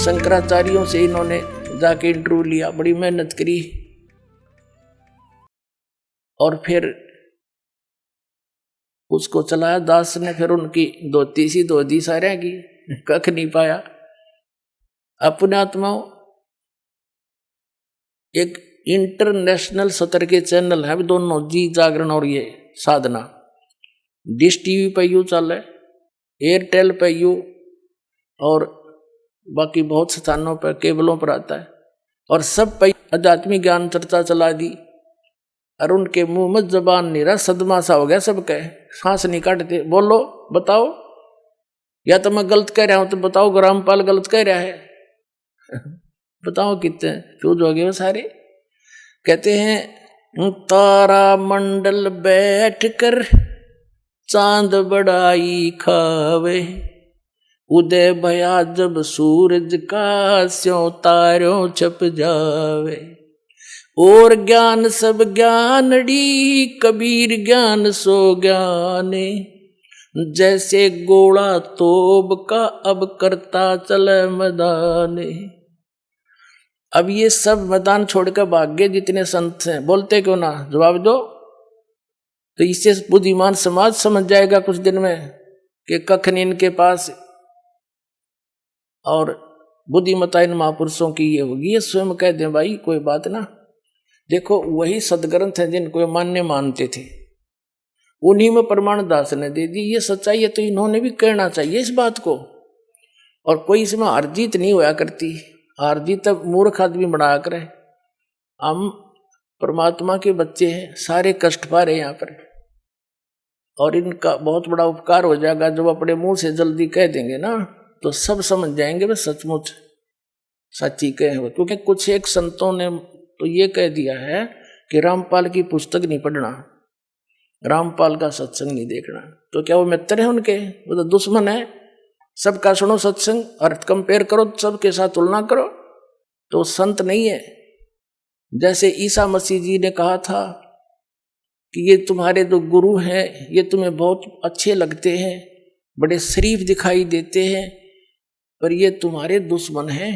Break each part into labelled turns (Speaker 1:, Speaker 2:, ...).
Speaker 1: शंकराचार्यों से इन्होंने जाके इंटरव्यू लिया, बड़ी मेहनत करी, और फिर उसको चलाया दास ने। फिर उनकी धोती सी धो दी सारे की, कख नहीं पाया। अपने आत्माओं, एक इंटरनेशनल स्तर के चैनल है दोनों, जी जागरण और ये साधना। डिश टीवी पे यू चल है, एयरटेल पे यू, और बाकी बहुत स्थानों पर केबलों पर आता है, और सब पे आध्यात्मिक ज्ञान चर्चा चला दी। और उनके मुंह में जबान नहीं रहा, सदमा सा हो गया सबके, सांस नहीं काटते। बोलो बताओ, या तो मैं गलत कह रहा हूं तो बताओ, रामपाल गलत कह रहा है बताओ कितने फ्यूज हो गए वो सारे। कहते हैं तारा मंडल बैठ कर चांद बड़ाई खावे, उदय भया जब सूरज का स्यों तारों छप जावे। और ज्ञान सब ज्ञानड़ी कबीर ज्ञान सो ज्ञाने, जैसे गोला तोब का अब करता चले मैदाने। अब ये सब मैदान छोड़कर भाग गए जितने संत हैं, बोलते क्यों ना, जवाब दो। तो इससे बुद्धिमान समाज समझ जाएगा कुछ दिन में कि कख नहीं इनके पास, और बुद्धिमता इन महापुरुषों की ये होगी। ये स्वयं कह दें भाई कोई बात ना। देखो वही सदग्रंथ हैं जिनको मान्य मानते थे, उन्हीं में प्रमाण दास ने दे दी। ये सच्चाई है तो इन्होंने भी कहना चाहिए इस बात को। और कोई इसमें हार जीत नहीं होया करती, हार जीत तब मूर्ख आदमी बनाया करे। हम परमात्मा के बच्चे हैं, सारे कष्ट पा रहे हैं यहाँ पर, और इनका बहुत बड़ा उपकार हो जाएगा जब अपने मुंह से जल्दी कह देंगे ना, तो सब समझ जाएंगे वे सचमुच सच्ची कहे हो। क्योंकि कुछ एक संतों ने तो ये कह दिया है कि रामपाल की पुस्तक नहीं पढ़ना, रामपाल का सत्संग नहीं देखना। तो क्या वो मित्र है उनके? वो तो दुश्मन है। सबका सुनो सत्संग और कंपेयर करो, सबके साथ तुलना करो, तो संत नहीं है। जैसे ईसा मसीह जी ने कहा था कि ये तुम्हारे जो गुरु हैं ये तुम्हें बहुत अच्छे लगते हैं, बड़े शरीफ दिखाई देते हैं, पर ये तुम्हारे दुश्मन हैं।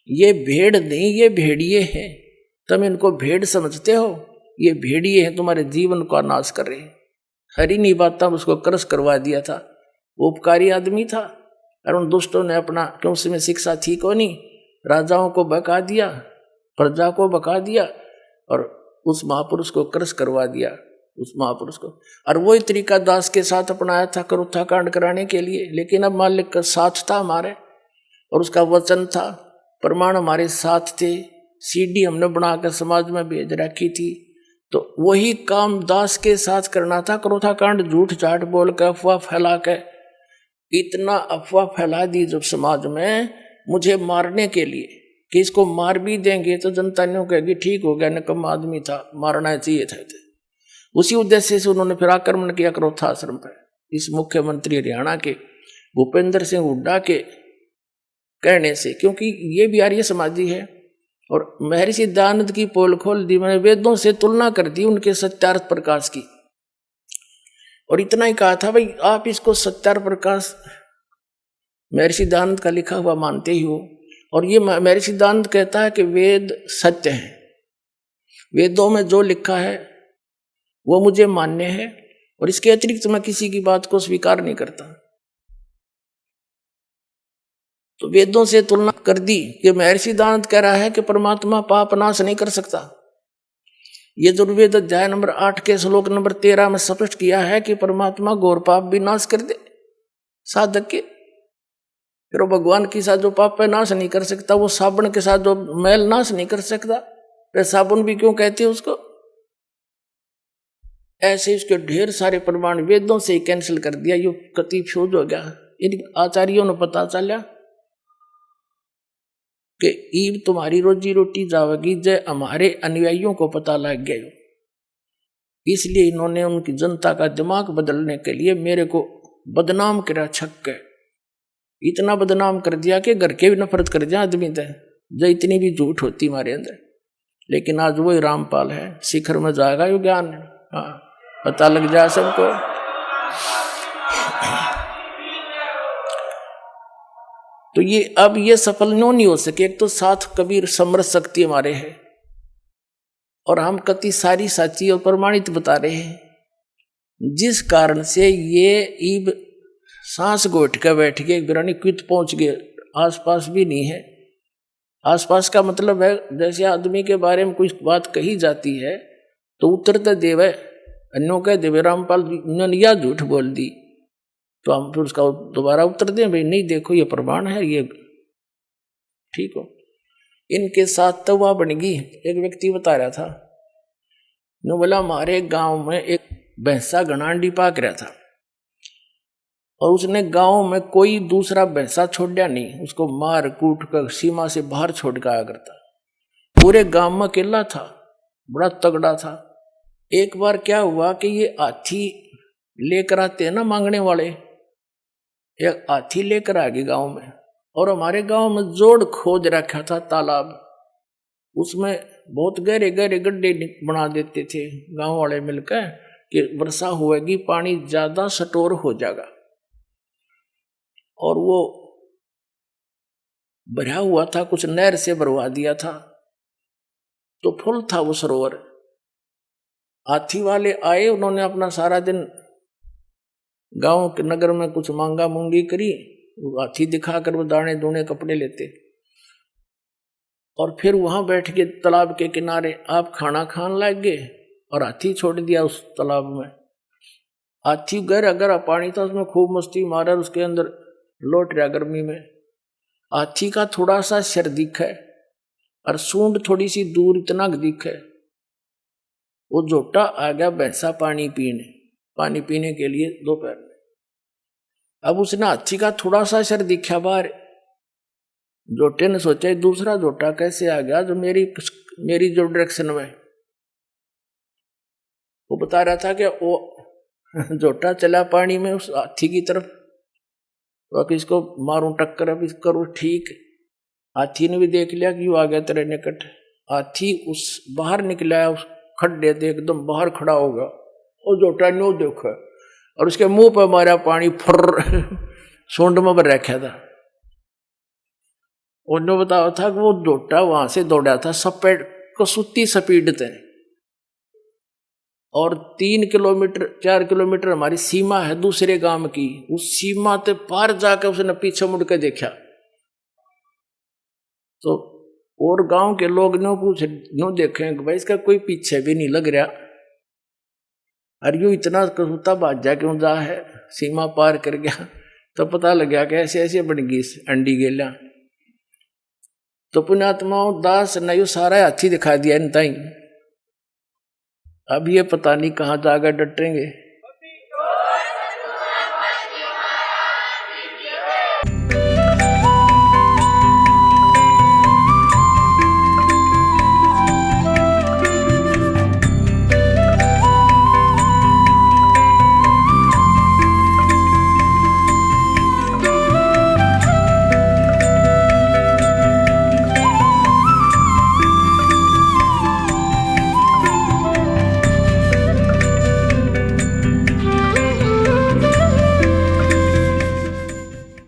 Speaker 1: ये भेड़ नहीं, ये भेड़िए हैं। तुम इनको भेड़ समझते हो, ये भेड़िए हैं, तुम्हारे जीवन का नाश कर रहे हैं। हरी नहीं बात था, उसको क्रश करवा दिया था। वो उपकारी आदमी था, और उन दुष्टों ने अपना, क्यों उसमें शिक्षा थी को नहीं, राजाओं को बका दिया, प्रजा को बका दिया, और उस महापुरुष को क्रश करवा दिया, उस महापुरुष को। और वही तरीका दास के साथ अपनाया था करुथा कांड कराने के लिए। लेकिन अब मालिक का साथ था हमारे, और उसका वचन था, प्रमाण हमारे साथ थे, सीडी हमने बनाकर समाज में भेज रखी थी। तो वही काम दास के साथ करना था। करुथा कांड झूठ झाट बोल कर, अफवाह फैला कर, इतना अफवाह फैला दी जब समाज में मुझे मारने के लिए कि इसको मार भी देंगे तो जनता नहीं कहेगी ठीक हो गया, निकम्मा आदमी था, मारना चाहिए था। उसी उद्देश्य से उन्होंने फिर आक्रमण किया करोथा आश्रम पर। इस मुख्यमंत्री हरियाणा के भूपेंद्र सिंह हुड्डा के कहने से, क्योंकि ये भी आर्य समाजी है। और महर्षि दयानंद की पोल खोल दी, मैंने वेदों से तुलना कर दी उनके सत्यार्थ प्रकाश की, और इतना ही कहा था भाई आप इसको सत्यार्थ प्रकाश महर्षि दयानंद का लिखा हुआ मानते ही हो। और ये महर्षि दयानंद कहता है कि वेद सत्य है, वेदों में जो लिखा है वो मुझे मान्य है, और इसके अतिरिक्त मैं किसी की बात को स्वीकार नहीं करता। तो वेदों से तुलना कर दी कि महर्षि दयानंद कह रहा है कि परमात्मा पाप नाश नहीं कर सकता। ये दुर्वेद अध्याय नंबर 8 के श्लोक नंबर 13 में स्पष्ट किया है कि परमात्मा घोर पाप भी नाश कर दे साधक के। फिर वो भगवान के साथ जो पाप है नाश नहीं कर सकता, वो साबुन के साथ जो मैल नाश नहीं कर सकता, फिर साबुन भी क्यों कहते हैं उसको? ऐसे इसके ढेर सारे प्रमाण वेदों से ही कैंसिल कर दिया। ये कति फ्यूज हो गया। इन आचार्यों ने पता चला कि ईब तुम्हारी रोजी रोटी जावेगी, जय हमारे अनुयायियों को पता लग गया। इसलिए इन्होंने उनकी जनता का दिमाग बदलने के लिए मेरे को बदनाम करा, छक के इतना बदनाम कर दिया कि घर के भी नफरत कर दिया आदमी थे, जो इतनी भी झूठ होती हमारे अंदर। लेकिन आज वही रामपाल है, शिखर में जाएगा यो ज्ञान। हाँ, पता लग जाए सबको। तो ये अब ये सफल नहीं हो सके। एक तो साथ कबीर समरस शक्ति हमारे है और हम कति सारी साची और प्रमाणित बता रहे हैं, जिस कारण से ये ईब सांस गोट के बैठ गए, बिरानी क्वित पहुंच गए, आसपास भी नहीं है। आसपास का मतलब है जैसे आदमी के बारे में कोई बात कही जाती है तो उत्तर देव है, अन्यों कह देवे रामपाल उन्होंने यह झूठ बोल दी, तो हम फिर उसका दोबारा उत्तर दें भाई नहीं देखो ये प्रमाण है, ये ठीक हो। इनके साथ तो वह बन गई। एक व्यक्ति बता रहा था, नो बोला हमारे गांव में एक भैंसा घनांडी पाक रहा था और उसने गांव में कोई दूसरा भैंसा छोड़ा नहीं, उसको मार कूट कर सीमा से बाहर छोड़ के आया करता। पूरे गांव में अकेला था, बड़ा तगड़ा था। एक बार क्या हुआ कि ये हाथी लेकर आते हैं ना मांगने वाले, एक हाथी लेकर आ गए गांव में और हमारे गांव में जोड़ खोद रखा था तालाब, उसमें बहुत गहरे गहरे गड्ढे बना देते थे गांव वाले मिलकर कि वर्षा होएगी पानी ज्यादा स्टोर हो जाएगा। और वो भरा हुआ था, कुछ नहर से भरवा दिया था तो फुल था वो सरोवर। हाथी वाले आए, उन्होंने अपना सारा दिन गांव के नगर में कुछ मांगा मूंगी करी, हाथी दिखाकर वो दाने दूने कपड़े लेते और फिर वहां बैठ के तालाब के किनारे आप खाना खान लग गए और हाथी छोड़ दिया उस तालाब में। हाथी गहरा गहरा पानी था, उसमें खूब मस्ती मारा, उसके अंदर लौट रहा गर्मी में। हाथी का थोड़ा सा सिर दिखा है और सूंड थोड़ी सी दूर इतना दिखा है। वो जोटा आ गया भैंसा पानी पीने के लिए दोपहर में। अब उसने हाथी का थोड़ा सा सिर दिखा बाहर, जोटे ने सोचा दूसरा जोटा कैसे आ गया जो मेरी जो डायरेक्शन में। वो बता रहा था कि वो जोटा चला पानी में उस हाथी की तरफ, तो अब इसको मारूं टक्कर, अब इसको करूं ठीक। हाथी ने भी देख लिया कि वो आ गया तेरे निकट। हाथी उस बाहर निकला, उस खड्डे से एकदम बाहर खड़ा होगा और जोटा नो देखा और उसके मुंह पर मारा पानी, फुर्र सूंड में भर रखा था। उन्होंने बताया था कि वो जोटा वहां से दौड़ा था सपेट कसूती स्पीड थे और 3 किलोमीटर 4 किलोमीटर हमारी सीमा है दूसरे गांव की, उस सीमा ते पार जाकर उसने पीछे मुड़ के देखा तो और गांव के लोग नो देखे भाई इसका कोई पीछे भी नहीं लग रहा, अरे यू इतना कसूता बाजा क्यों जा है, सीमा पार कर गया। तो पता लग गया कि ऐसे ऐसे बन गई अंडी गेला। तो पुण्यात्माओं दास ने यू सारा हाथी दिखा दिया इन ताई। अब ये पता नहीं कहाँ जाकर डटेंगे।